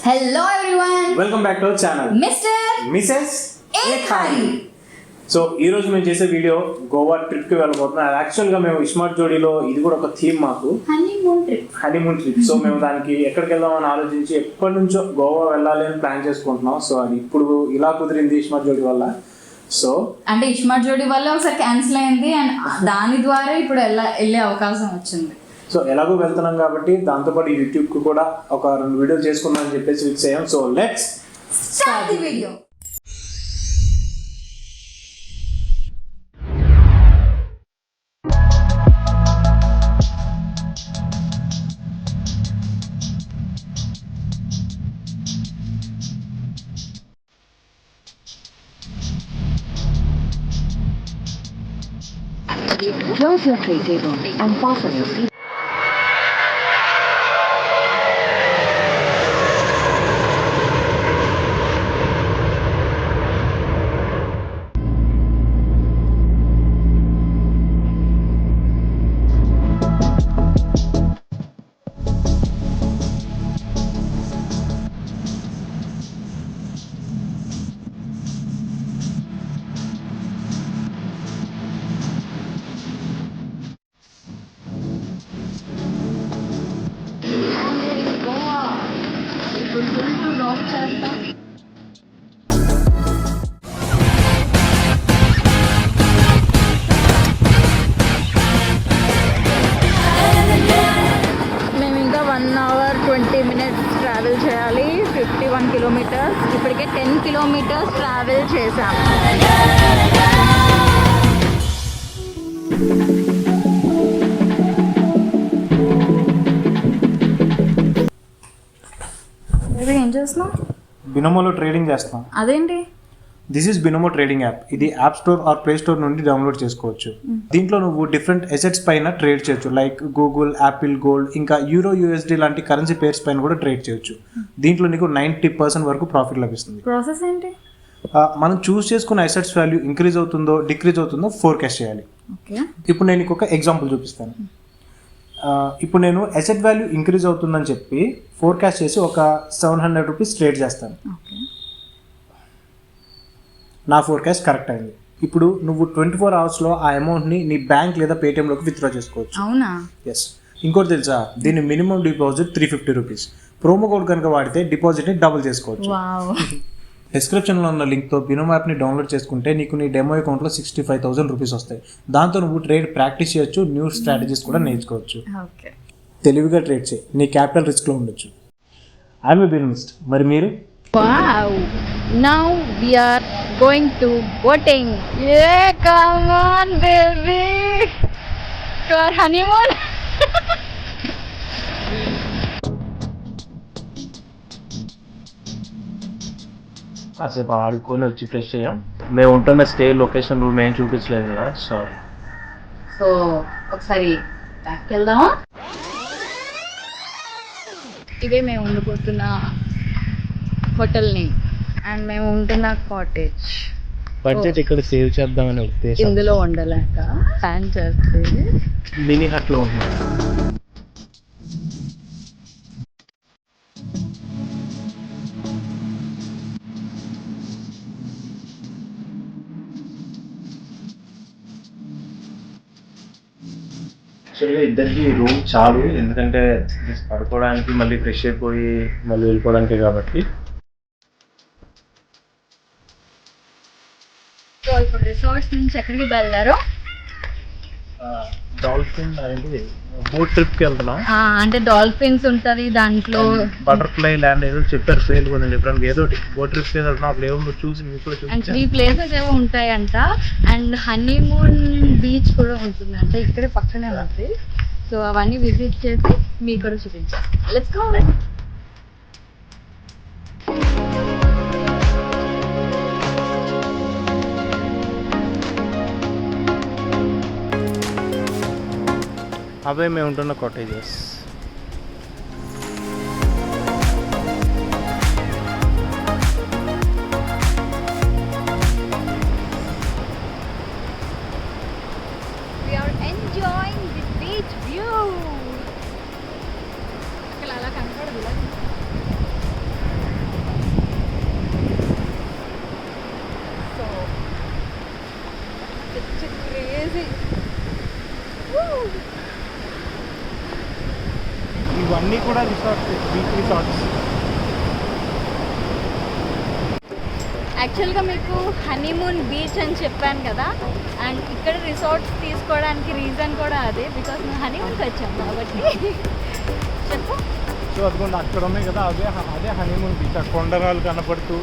Hello everyone. Welcome back to our channel Mr. Mrs Ekhari. So ఈ రోజు మేము చేసే వీడియో గోవా ట్రిప్ కి వెళ్ళబోతున్నాం. యాక్చువల్ గా మేము ఇస్మార్ట్ జోడీలో ఇది కూడా ఒక థీమ్ మాకు Honeymoon trip. Honeymoon trip. So మేము దానికి ఎక్కడికి వెళ్దామని ఆలోచించి ఎప్పటి నుంచో గోవా వెళ్ళాలి అని ప్లాన్ చేసుకుంటున్నాం. సో అది ఇప్పుడు ఇలా కుదిరింది ఇస్మార్ట్ జోడీ వల్ల. సో అంటే ఇస్మార్ట్ జోడీ వల్ల ఒకసారి క్యాన్సిల్ అయింది అండ్ దాని ద్వారా ఇప్పుడు వెళ్ళే అవకాశం వచ్చింది. సో ఎలాగో వెళ్తున్నాం కాబట్టి దాంతోపాటు యూట్యూబ్ కు కూడా ఒక 2 వీడియోలు చేసుకుందాం అని చెప్పేసి ఫిక్స్ అయ్యాం. So let's Start the video. Close your tray table and fasten your seat. మేము ఇంకా 1 hour 20 minutes ట్రావెల్ చేయాలి. 51 kilometers. ఇప్పటికే 10 kilometers ట్రావెల్ చేసాం. ఏం చేస్తున్నావు? బినోమోలో ట్రేడింగ్ చేస్తాం. అదేంటి? This is Binomo trading app. ఇది app store or play store నుండి డౌన్లోడ్ చేసుకోవచ్చు. దీంట్లో నువ్వు డిఫరెంట్ అసెట్స్ పైన ట్రేడ్ చేయొచ్చు. లైక్ గూగుల్, యాపిల్ గోల్డ్, ఇంకా యూరో, యూఎస్డి లాంటి కరెన్సీ పేర్స్ పైన కూడా ట్రేడ్ చేయొచ్చు. దీంట్లో నీకు 90% వరకు ప్రాఫిట్ లభిస్తుంది. ప్రాసెస్ ఏంటి? మనం చూస్ చేసుకున్న అసెట్స్ వాల్యూ ఇంక్రీజ్ అవుతుందో డిక్రీజ్ అవుతుందో ఫోర్కాస్ట్ చేయాలి. ఓకే, ఇప్పుడు నేను నీకు ఒక ఎగ్జాంపుల్ చూపిస్తాను. ఇప్పుడు నేను అసెట్ వాల్యూ ఇంక్రీజ్ అవుతుందని చెప్పి ఫోర్కాస్ట్ చేసి ఒక 700 రూపీస్ ట్రేడ్ చేస్తాను. ఓకే, నా ఫోర్కాస్ట్ కరెక్ట్ అయింది. ఇప్పుడు నువ్వు 24 అవర్స్లో ఆ అమౌంట్ని నీ బ్యాంక్ లేదా పేటిఎంలోకి విత్డ్రా చేసుకోవచ్చు. అవునా? ఎస్. ఇంకోటి తెలుసా, దీని minimum deposit 350 rupees. Promo code కనుక వాడితే డిపాజిట్ని డబుల్ చేసుకోవచ్చు. వావ్. డిస్క్రిప్షన్లో ఉన్న లింక్తో బినోమో యాప్ని డౌన్లోడ్ చేసుకుంటే నీకు నీ డెమో అకౌంట్లో 65,000 రూపీస్ వస్తాయి. దాంతో నువ్వు ట్రేడ్ ప్రాక్టీస్ చేయొచ్చు, న్యూ స్ట్రాటజీస్ కూడా నేర్చుకోవచ్చు. ఓకే, తెలివిగా ట్రేడ్ చేయి, నీ క్యాపిటల్ రిస్క్లో ఉండొచ్చు. I'm a business. మరి మీరు? Wow! Now we are going to boating. Yeah, come on, baby. To our honeymoon. కాసేపు ఆడుకొని వచ్చి ఫ్రెష్ అయ్యాం. మేము ఉంటున్న స్టే లొకేషన్ రూమ్ ఏం చూపించలేదు కదా, సారీ. సో ఒకసారి బ్యాక్ వెళ్దామా? ఇదే మేము ఉండిపోతున్న హోటల్ నేమ్ అండ్ మేము ఉంటున్న కాటేజ్. బడ్జెట్ ఇక్కడ సేవ్ చేద్దామనే ఉద్దేశం. ఇందులో ఉండలేక ప్లాన్ చేస్తే మినీ హట్లో ఉంటుంది. యాక్చువల్గా ఇద్దరికి రూమ్ చాలు, ఎందుకంటే పడుకోవడానికి మళ్ళీ ఫ్రెష్ అయిపోయి మళ్ళీ వెళ్ళిపోవడానికి కాబట్టి. సో ఇప్పుడు రిసార్ట్స్ నుంచి ఎక్కడికి బయలుదేరు? డాల్ఫిన్ అనేది బోట్ ట్రిప్కి వెళ్తున్నాం. అంటే డాల్ఫిన్స్ ఉంటుంది దాంట్లో, బటర్ఫ్లై ల్యాండ్ ఏదో చెప్పారు పేరు కొంచెం డిఫరెంట్. ఏదో బోట్ ట్రిప్కి వెళ్తున్నాం. అప్పుడు ఏమో చూసి మీకు కూడా అండ్ చూపించాను. 3 places ఏమో ఉంటాయంట అండ్ హనీమూన్ బీచ్ కూడా ఉంటుంది అంటే ఇక్కడే పక్కనే ఉంది. సో అవన్నీ విజిట్ చేసి మీకు కూడా చూపించాను. Let's go. అవే మేము ఉంటున్న కాటేజెస్. ఇవన్నీ కూడా రిసార్ట్స్, బీచ్ రిసార్ట్స్. యాక్చువల్గా మీకు హనీమూన్ బీచ్ అని చెప్పాను కదా, అండ్ ఇక్కడ రిసార్ట్స్ తీసుకోవడానికి రీజన్ కూడా అదే, బికాస్ మేము హనీమూన్కి వచ్చాం కాబట్టి. చెప్పు. సో అదిగోండి అక్కడ ఉన్నాయి కదా, అదే హనీమూన్ బీచ్. ఆ కొండరాలు కనపడుతూ.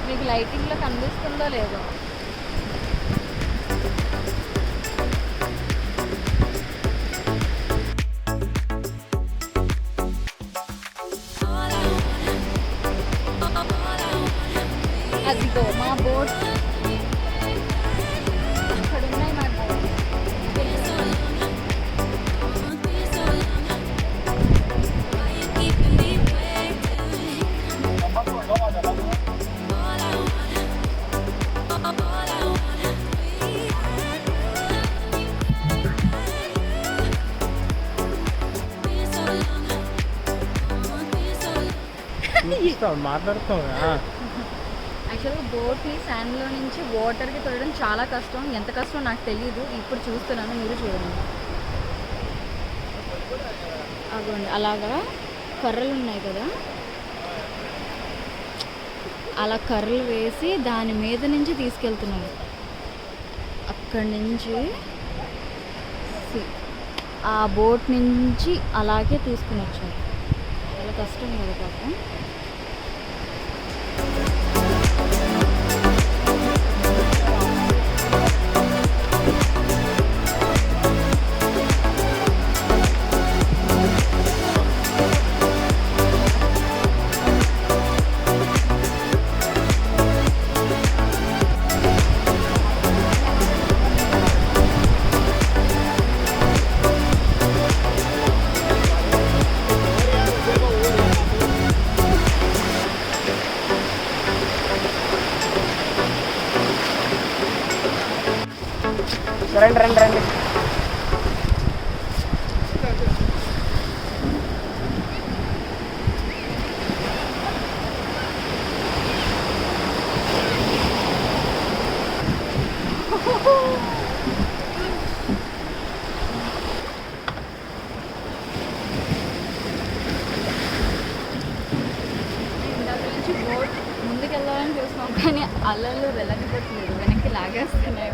మీకు లైటింగ్లో కనిపిస్తుందో లేదో. అదిగో మా బోట్, అక్కడ ఉన్నాయి మా బోట్. మాట్లాడుతాం. యాక్చువల్గా బోట్ని శాండ్లో నుంచి వాటర్కి తొలడం చాలా కష్టం. ఎంత కష్టం నాకు తెలియదు, ఇప్పుడు చూస్తున్నాను, మీరు చూడండి. అగోండి అలాగా కర్రలు ఉన్నాయి కదా, అలా కర్రలు వేసి దాని మీద నుంచి తీసుకెళ్తున్నారు. అక్కడి నుంచి ఆ బోట్ నుంచి అలాగే తీసుకుని వచ్చారు. చాలా కష్టం కదా పాపం. రండి రండి రండి. బోట్ ముందుకు వెళ్ళాలని చూస్తున్నాం కానీ అలలు వెళ్ళకపోతుంది, వెనక్కి లాగేస్తున్నాయి.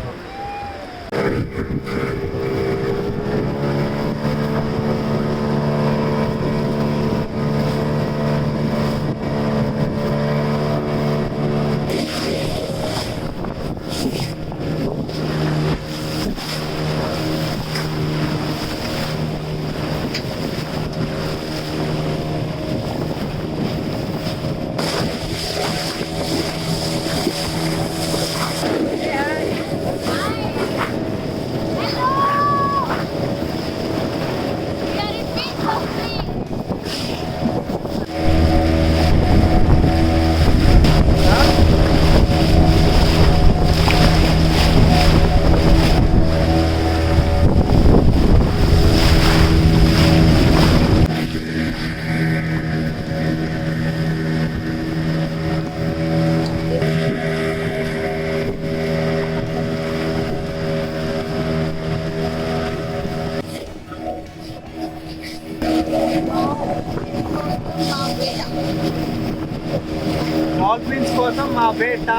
డాల్ఫిన్స్ కోసం మా బేట.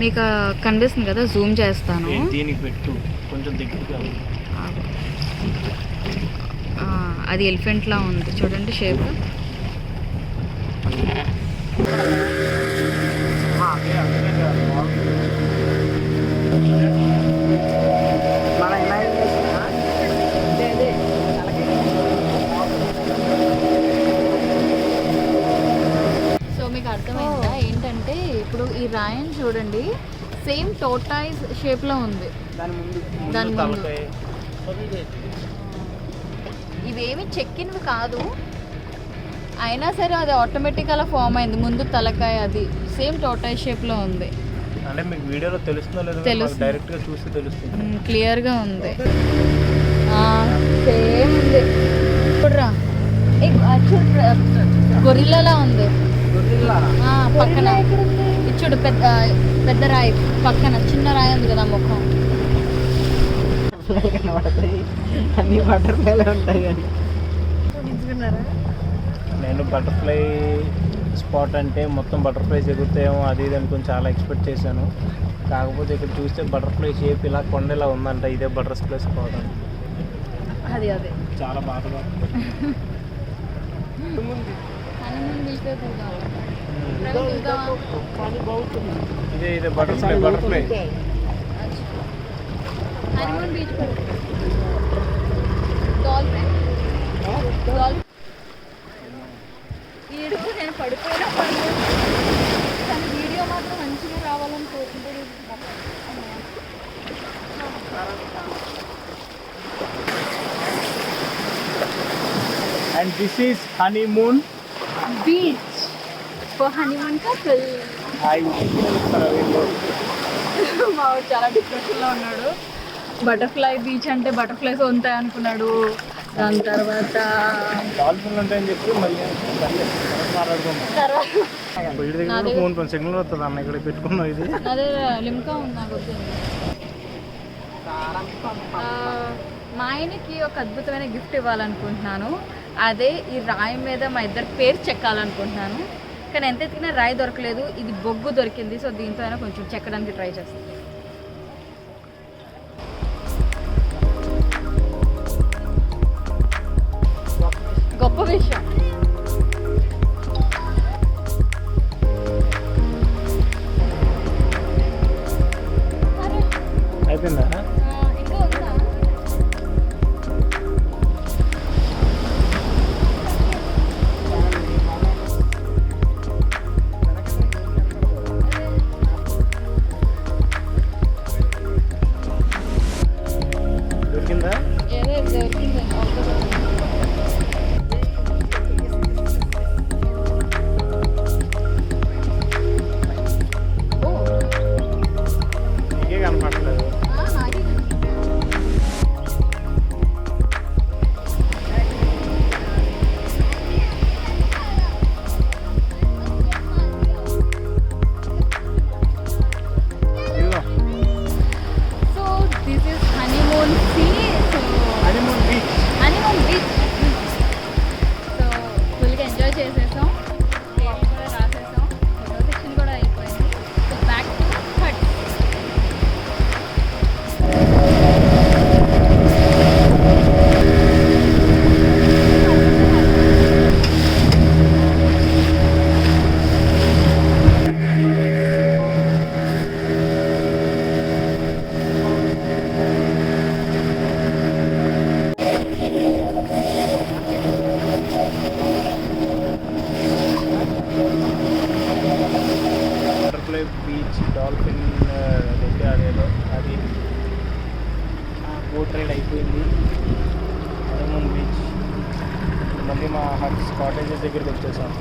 మీకు కనిపిస్తుంది కదా, జూమ్ చేస్తాను. దీనికి పెట్టు కొంచెం దగ్గరగా. అది ఎలిఫెంట్ లా ఉంది చూడండి షేప్. సో మీకు అర్థమైందా ఏంటంటే, ఇప్పుడు ఈ రాయన్ చూడండి సేమ్ టోర్టాయిస్ షేప్ లో ఉంది. దాని ముందు ఇవేమి చెక్కినవి కాదు, అయినా సరే అది ఆటోమేటిక్ అలా ఫామ్ అయింది. ముందు తలకాయ అది సేమ్ టోర్టాయిస్ షేప్ లో ఉంది. అంటే మీకు వీడియోలో తెలుస్తుందో లేదో, తెలుస్తుంది. డైరెక్ట్ గా చూస్తే తెలుస్తుంది. క్లియర్ గా ఉంది, సేమ్ ఉంది. ఇప్పుడు రా, గొరిల్లాలా ఉంది పక్కన. ఇది చూడు పెద్ద పెద్ద రాయి పక్కన చిన్న రాయి ఉంది కదా ముఖం. కనబడతాయి అన్ని బటర్ఫ్లైలు ఉంటాయి కానీ నేను బటర్ఫ్లై స్పాట్ అంటే మొత్తం బటర్ఫ్లైస్ ఎగురుతాయేమో అది ఇది అనుకుని చాలా ఎక్స్పెక్ట్ చేశాను. కాకపోతే ఇక్కడ చూస్తే బటర్ఫ్లై షేప్ ఇలా కొండలా ఉందంట. ఇదే బటర్ఫ్లై స్పాట్ అని అది అదే చాలా బాధగా హనీమూన్ బీచ్లో ఇదే బటర్ఫ్లై హనీమూన్ బీచ్ డాల్ఫిన్ వీడు నేను పడిపోయినా కానీ వీడియో మాత్రం మంచిగా రావాలని కోరుకుంటాడు. And this is honeymoon beach for honeymoon couple. మావాడు చాలా డిప్రెషన్లో ఉన్నాడు. బటర్ఫ్లై బీచ్ అంటే బటర్ఫ్లైస్ ఉంటాయి అనుకున్నాడు. దాని తర్వాత డాల్ఫిన్లు ఉంటాయని చెప్పి మళ్ళీ మాట్లాడుకున్నాం. ఫోన్ సిగ్నల్ వస్తుంది అన్న ఇక్కడ పెట్టుకున్నాం. ఇది అదే లిమ్కా ఉంది నాకు వచ్చింది. మా ఆయనకి ఒక అద్భుతమైన గిఫ్ట్ ఇవ్వాలనుకుంటున్నాను. అదే ఈ రాయి మీద మా ఇద్దరు పేరు చెక్కాలనుకుంటున్నాను. కానీ ఎంత ఎత్తికినా రాయి దొరకలేదు. ఇది బొగ్గు దొరికింది. సో దీంతో అయినా కొంచెం చెక్కడానికి ట్రై చేస్తాను. గొప్ప విషయం. అయిపోయిందా? ఇంకా ఉందా? దొరికిందా? ఏదో దొరికింది. నీకే కనపడలేదు. ఇదిగో so this is honeymoon sea. So honeymoon beach. Honeymoon beach. So ఫుల్గా ఎంజాయ్ చేసేసాం. పేర్లు కూడా రాసేసాం. ఫోటో సెక్షన్ కూడా అయిపోయింది. So back to hut. Butterfly beach dolphin అయితే అదేదో అది బోట్ రైడ్ అయిపోయింది. హనీమూన్ బీచ్ మళ్ళీ మా హట్స్ కాటేజెస్ దగ్గరికి వచ్చేసాం.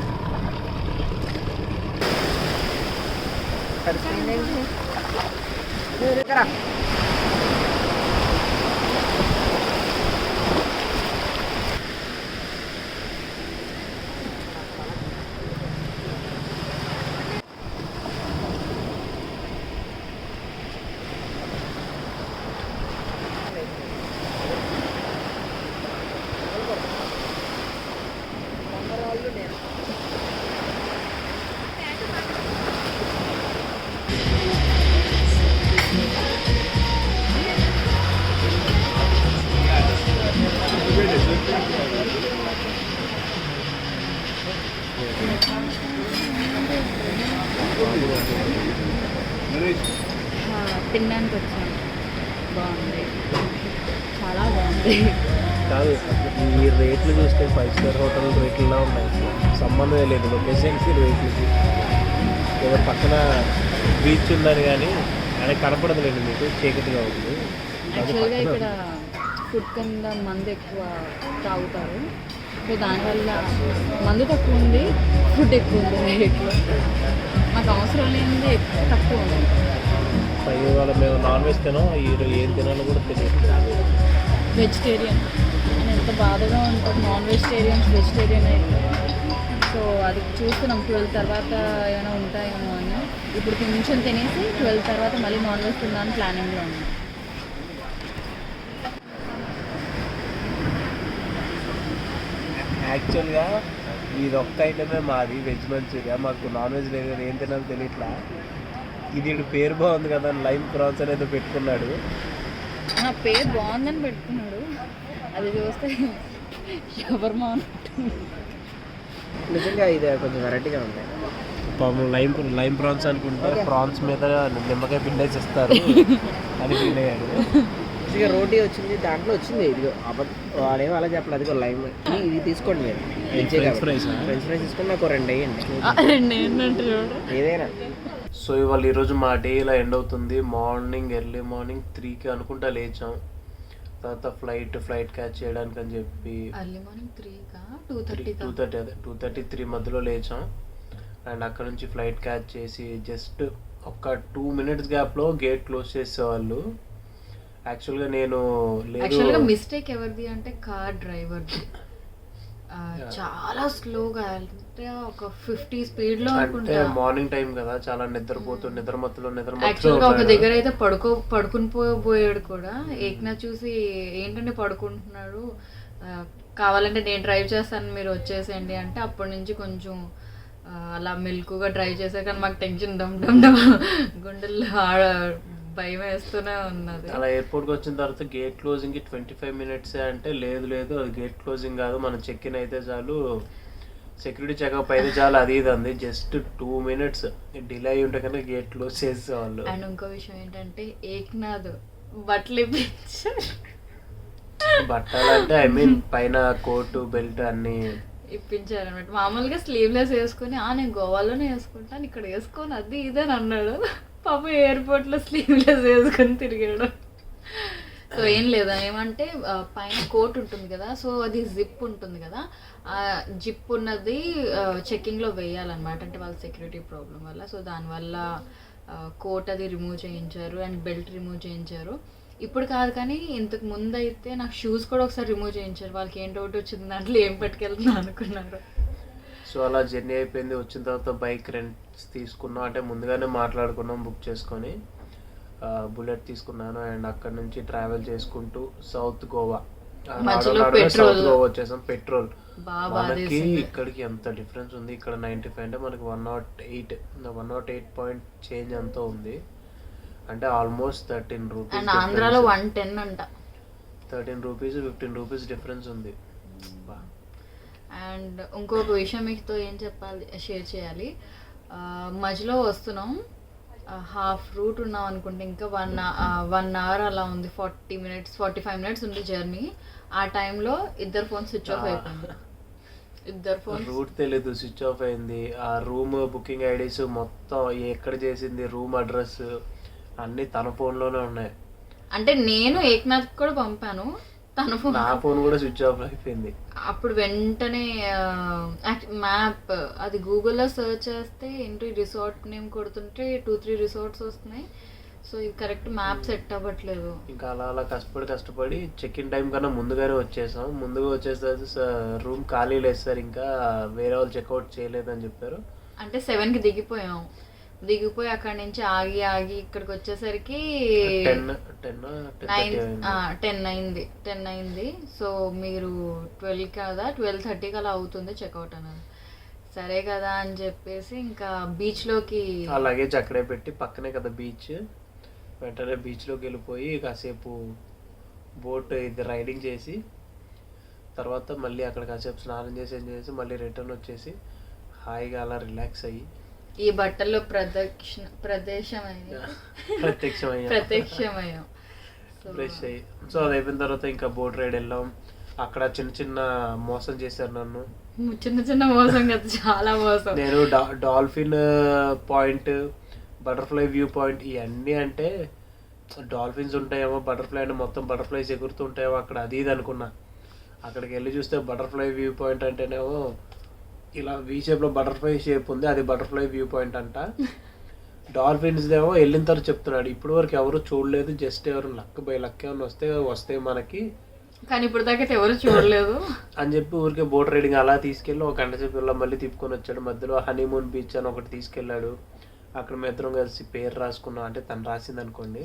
తినడానికి వచ్చాను. బాగుంది, చాలా బాగుంది. కాదు ఈ రేట్లు చూస్తే 5 స్టార్ హోటల్ రేట్లలో ఉన్నాయి. సంబంధమే లేదు లొకేషన్కి రేట్లకి. ఏదో పక్కన బీచ్ ఉందని కానీ ఆయన కనపడదు లేదు, మీకు చీకటిగా ఉంది. యాక్చువల్గా ఇక్కడ ఫుడ్ కింద మందు ఎక్కువ తాగుతారు. సో దానివల్ల మందు తక్కువ ఉంది, ఫుడ్ ఎక్కువ ఉంది రేట్లో. మాకు అవసరం లేనిది తక్కువ ఉంది. పైగా వాళ్ళ మేము నాన్ వెజ్ తినాం, ఏం తినాలో కూడా తెలియదు. వెజిటేరియన్ అని ఎంత బాధగా ఉంటుంది. నాన్ వెజిటేరియన్స్ వెజిటేరియన్ అయితే. సో అది చూస్తున్నాం 12 తర్వాత ఏమైనా ఉంటాయేమో అని. ఇప్పుడు కొంచెం తినేసి 12 తర్వాత మళ్ళీ నాన్ వెజ్ తిందామని ప్లానింగ్లో ఉన్నాం. యాక్చువల్గా ఇది ఒక్క ఐటమే మాది వెజ్ మంచూరియా, మాకు నాన్ వెజ్ లేదు కానీ ఏం తినాలో తెలియట్లా. ఇది పేరు బాగుంది కదా, లైమ్ ప్రాన్స్ అనేది పెట్టుకున్నాడు. నా పేరు బాగుందని పెట్టుకున్నాడు, అది చూస్తే షవర్మా అన్నట్టు. నిజంగా ఇది కొంచెం వెరైటీగా ఉంది. పాపం లైమ్ ప్రాన్స్ అనుకుంటే ప్రాన్స్ మీద నిమ్మకాయ పిండేసి ఇస్తారు అని ఫీల్ అయ్యాడు. నిజంగా రోటీ వచ్చింది, దాంట్లో వచ్చింది ఇదిగో వాడేమో అలా చెప్పలేదు, అదిగో లైమ్. ఇది తీసుకోండి మీరు, ఫ్రెంచ్ ఫ్రైస్ తీసుకొని నాకు 2 వేయండి, 2 ఏంటంటే చూడు. ఏదైనా. సో ఇవాళ ఈరోజు మా డే ఇలా ఎండ్ అవుతుంది. ఎర్లీ మార్నింగ్ 3కి అనుకుంటా లేచాం. తర్వాత ఫ్లైట్ క్యాచ్ చేయడానికి అని చెప్పి ఎర్లీ మార్నింగ్ 3కా 2:30 2:30 3 మధ్యలో లేచాం. అండ్ అక్కడ నుంచి ఫ్లైట్ క్యాచ్ చేసి జస్ట్ ఒక 2 మినిట్స్ గ్యాప్లో గేట్ క్లోజ్ చేసేవాళ్ళు. యాక్చువల్గా యాక్చువల్గా మిస్టేక్ ఎవరిది అంటే కార్ డ్రైవర్ది. చాలా స్లోగా అంటే ఒక 50 స్పీడ్లో అంటే మార్నింగ్ టైం కదా, చాలా నిద్ర మత్తులో యాక్చువల్గా ఒక దగ్గర అయితే పడుకుని పోయాడు కూడా. ఏక్నాథ్ చూసి ఏంటంటే పడుకుంటున్నాడు, కావాలంటే నేను డ్రైవ్ చేస్తాను మీరు వచ్చేసేయండి అంటే అప్పటి నుంచి కొంచెం అలా మెల్కుగా డ్రైవ్ చేశారు. కానీ మాకు టెన్షన్ డమ్ గుండెల్లో భయం వేస్తూనే ఉన్నది. అలా ఎయిర్పోర్ట్కి వచ్చిన తర్వాత గేట్ క్లోజింగ్కి 25 మినిట్స్ అంటే లేదు అది గేట్ క్లోజింగ్ కాదు, మనం చెక్ ఇన్ అయితే చాలు, సెక్యూరిటీ చెకప్ అయితే చాలు, అది ఇది అంది. జస్ట్ 2 మినిట్స్ డిలే అయి ఉంటే కనుక గేట్ క్లోజ్ చేసేవాళ్ళు. అండ్ ఇంకో విషయం ఏంటంటే ఏక్నాథ్ బట్టలు బట్టలు అంటే ఐ మీన్ పైన కోటు బెల్ట్ అన్ని ఇప్పించారనమాట. మామూలుగా స్లీవ్లెస్ వేసుకుని నేను గోవాలోనే వేసుకుంటాను, ఇక్కడ వేసుకోను అది ఇదని అన్నాడు. పాప ఎయిర్పోర్ట్లో స్లీవ్లెస్ వేసుకొని తిరిగాడు. సో ఏం లేదు, ఏమంటే పైన కోట్ ఉంటుంది కదా, సో అది జిప్ ఉంటుంది కదా, ఆ జిప్ ఉన్నది చెక్కింగ్లో వేయాలన్నమాట. అంటే వాళ్ళ సెక్యూరిటీ ప్రాబ్లం వల్ల. సో దానివల్ల కోట్ అది రిమూవ్ చేయించారు అండ్ బెల్ట్ రిమూవ్ చేయించారు. ఇప్పుడు కాదు కానీ ఇంతకు ముందు అయితే నాకు షూస్ కూడా ఒకసారి రిమూవ్ చేయించారు. వాళ్ళకి ఏం డౌట్ వచ్చింది దాంట్లో ఏం పట్టుకెళ్తున్నా అనుకున్నారు. సో అలా జర్నీ అయిపోయింది. వచ్చిన తర్వాత బైక్ రెంట్స్ తీసుకున్నాం, అంటే ముందుగానే మాట్లాడుకున్నాం బుక్ చేసుకొని. బుల్లెట్ తీసుకున్నాను అండ్ అక్కడ నుంచి ట్రావెల్ చేసుకుంటూ సౌత్ గోవా వచ్చేసాం. పెట్రోల్ మనకి ఇక్కడికి ఎంత డిఫరెన్స్ ఉంది, ఇక్కడ 95 అంటే మనకి 108 పాయింట్ చేంజ్ అంతా ఉంది. అంటే ఆల్మోస్ట్ 13 రూపీస్. ఆంధ్రాలో 110 అంట. 13 రూపీస్ 15 రూపీస్ డిఫరెన్స్ ఉంది. అండ్ ఇంకొక విషయం మీతో ఏం చెప్పాలి, షేర్ చేయాలి. మధ్యలో వస్తున్నాం, హాఫ్ రూట్ ఉన్నాం అనుకుంటే, ఇంకా 1 అవర్ అలా ఉంది, 45 మినిట్స్ ఉంది జర్నీ. ఆ టైంలో ఇద్దరు ఫోన్ స్విచ్ ఆఫ్ అయిపోయింది. ఇద్దరు ఫోన్ రూట్ తెలీదు, స్విచ్ ఆఫ్ అయింది. ఆ రూమ్ బుకింగ్ ఐడీస్ మొత్తం ఎక్కడ చేసింది, రూమ్ అడ్రస్ అన్ని తన ఫోన్లోనే ఉన్నాయి. అంటే నేను ఏక్నాథ్ కూడా పంపాను, తన ఫోన్ నా ఫోన్ కూడా స్విచ్ ఆఫ్ అయిపోయింది. అప్పుడు వెంటనే మ్యాప్ అది గూగుల్లో సర్చ్ చేస్తే ఏంటి రిసార్ట్ నేమ్ కొడుతుంటే 2-3 రిసార్ట్స్ వస్తున్నాయి. సో ఇది కరెక్ట్ మ్యాప్ సెట్ అవ్వట్లేదు. ఇంకా అలా కష్టపడి చెక్ ఇన్ టైం కన్నా ముందుగానే వచ్చేసాం. ముందుగా వచ్చేసరికి రూమ్ ఖాళీ లేదు సార్, ఇంకా వేరే వాళ్ళు చెక్అవుట్ చేయలేదని చెప్పారు. అంటే 7కి దిగిపోయి అక్కడి నుంచి ఆగి ఇక్కడికి వచ్చేసరికి 10 అయింది. సో మీరు 12 కదా 12:30కి అలా అవుతుంది చెక్అవుట్ అన్నారు. సరే కదా అని చెప్పేసి ఇంకా బీచ్లోకి లగేజ్ అక్కడే పెట్టి, పక్కనే కదా బీచ్, వెంటనే బీచ్లోకి వెళ్ళిపోయి కాసేపు బోట్ ఇది రైడింగ్ చేసి తర్వాత మళ్ళీ అక్కడ కాసేపు స్నానం చేసి మళ్ళీ రిటర్న్ వచ్చేసి హాయిగా అలా రిలాక్స్ అయ్యి ఈ బట్టల్లో ప్రత్యక్షమయ్యాం. ఫ్రెష్ అయ్యి. సో అది అయిపోయిన తర్వాత ఇంకా బోట్ రైడ్ వెళ్ళాం. అక్కడ చిన్న మోసం చేశారు నన్ను. చిన్న మోసం కదా, చాలా మోసం. నేను dolphin point, butterfly view point ఇవన్నీ అంటే డాల్ఫిన్స్ ఉంటాయేమో, బటర్ఫ్లై అంటే మొత్తం బటర్ఫ్లైస్ ఎగురుతూ ఉంటాయేమో అక్కడ, అది ఇది అనుకున్నా. అక్కడికి వెళ్ళి చూస్తే బటర్ఫ్లై వ్యూ పాయింట్ అంటేనేమో ఇలా వీ షేప్లో బటర్ఫ్లై షేప్ ఉంది, అది బటర్ఫ్లై వ్యూ పాయింట్ అంట. డాల్ఫిన్స్ ఏమో వెళ్ళిన తర్వాత చెప్తున్నాడు ఇప్పటి వరకు ఎవరు చూడలేదు, జస్ట్ ఎవరు లక్ ఏమైనా వస్తే మనకి, కానీ ఇప్పుడు దాకా ఎవరు చూడలేదు అని చెప్పి ఊరికే బోట్ రైడింగ్ అలా తీసుకెళ్ళి 1 గంట సేపు ఇలా మళ్ళీ తిప్పుకొని వచ్చాడు. మధ్యలో హనీమూన్ బీచ్ అని ఒకటి తీసుకెళ్ళాడు. అక్కడ మేము ఇద్దరం కలిసి పేరు రాసుకున్నాం, అంటే తను రాసింది అనుకోండి,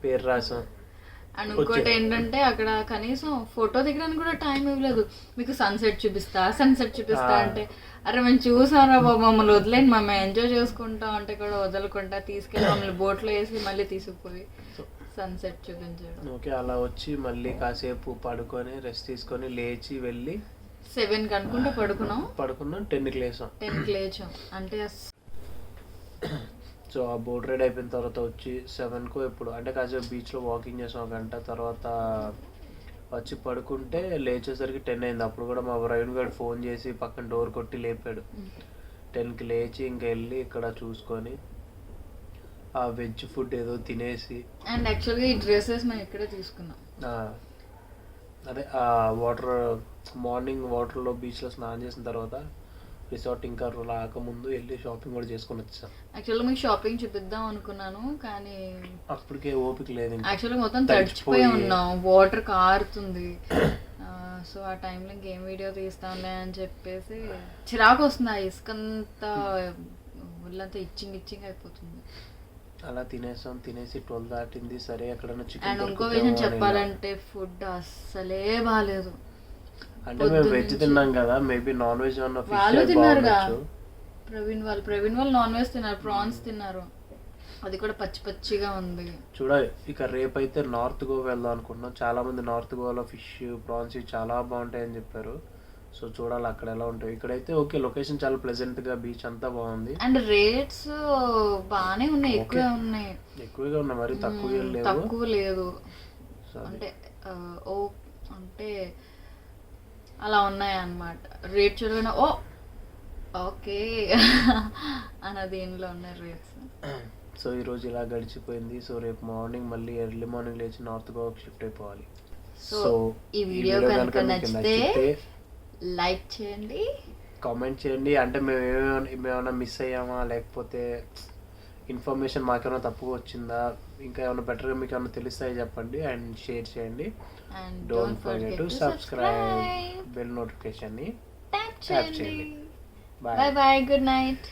పేరు రాసాం. అండ్ ఇంకోటి ఏంటంటే అక్కడ కనీసం ఫోటో దిగడానికి కూడా టైం ఇవ్వలేదు. మీకు సన్సెట్ చూపిస్తా అంటే అరే మేము చూసారా బాబు, మమ్మల్ని వదిలేండి, మమ్మల్ని ఎంజాయ్ చేసుకుంటాం అంటే కూడా వదలకుండా తీసుకెళ్ళి మమ్మల్ని బోట్లో వేసి మళ్ళీ తీసుకుపోయి సన్సెట్ చూపించాడు. ఓకే, అలా వచ్చి మళ్ళీ కాసేపు పడుకొని రెస్ట్ తీసుకొని లేచి వెళ్ళి 7కి అనుకుంటే పడుకున్నాం. 10కి లేసాం. 10కి లేచాం అంటే సో ఆ బోట్ రైడ్ అయిపోయిన తర్వాత వచ్చి 7కో ఎప్పుడు అంటే కాసేపు బీచ్లో వాకింగ్ చేసాం 1 గంట. తర్వాత వచ్చి పడుకుంటే లేచేసరికి 10 అయింది. అప్పుడు కూడా మా ప్రవీణ్ గారు ఫోన్ చేసి పక్కన డోర్ కొట్టి లేపాడు. 10కి లేచి ఇంకా వెళ్ళి ఇక్కడ చూసుకొని ఆ వెజ్ ఫుడ్ ఏదో తినేసి, అండ్ యాక్చువల్గా ఈ డ్రెస్సెస్ మేము ఇక్కడే తీసుకున్నాం. అదే ఆ మార్నింగ్ వాటర్లో బీచ్లో స్నానం చేసిన తర్వాత రిసార్ట్ ఇంకా రాకముందు వెళ్ళి షాపింగ్ కూడా చేసుకొని వచ్చాం. యాక్చువల్గా మీకు షాపింగ్ చూపిద్దాం అనుకున్నాను కానీ అప్పటికే ఓపిక లేదు. యాక్చువల్గా మొత్తం తడిచిపోయి ఉన్నాం, వాటర్ కారుతుంది. సో ఆ టైంలో ఇంకేం వీడియో తీస్తాంలే అని చెప్పేసి చిరాకు వస్తుంది. ఆ ఇసుకంతా ఒళ్ళంతా ఇచ్చింగ్ అయిపోతుంది. అలా తినేసి 12 దాటింది. సరే ఎక్కడైనా అండ్ చికెన్ ఇంకో విషయం చెప్పాలంటే ఫుడ్ అస్సలే బాగాలేదు. అంటే మేము వెజ్ తిన్నాం కదా, మేబీ నాన్ వెజ్ వాళ్ళు తిన్నారుగా, ప్రవీణ్ వాళ్ళు నాన్ వెజ్ తిన్నారు, ప్రాన్స్ తిన్నారు, అది కూడా పచ్చిగా ఉంది. చూడాలి. ఇక రేపైతే నార్త్ గోవా వెళ్దాం అనుకుంటున్నాం. చాలా మంది నార్త్ గోవాలో ఫిష్ ప్రాన్స్ చాలా బాగుంటాయని చెప్పారు. సో చూడాలి అక్కడ ఎలా ఉంటాయి. ఇక్కడైతే ఓకే, లొకేషన్ చాలా ప్లెజెంట్ గా, బీచ్ అంతా బాగుంది. అండ్ రేట్స్ బాగానే ఉన్నాయి, ఎక్కువగా ఉన్నాయి, మరి తక్కువ లేదు. అంటే అంటే అలా ఉన్నాయి అన్నమాట. రేట్ చూడగానే ఓకే అన్న దీనిలో ఉన్నాయి రేట్స్. సో ఈరోజు ఇలా గడిచిపోయింది. సో రేపు మార్నింగ్ మళ్ళీ ఎర్లీ మార్నింగ్ లేచి నార్త్ గోవాకి షిఫ్ట్ అయిపోవాలి. సో ఈ వీడియో కనుక నచ్చితే లైక్ చేయండి, కామెంట్ చేయండి. అంటే మేమేమైనా మిస్ అయ్యామా, లేకపోతే ఇన్ఫర్మేషన్ మాకేమైనా తప్పుగా వచ్చిందా, ఇంకా ఏమైనా బెటర్గా మీకు ఏమైనా తెలుస్తాయో చెప్పండి. అండ్ షేర్ చేయండి. and Don't forget to subscribe. Bell notification ni tap చేయండి. Bye. Bye. Good night.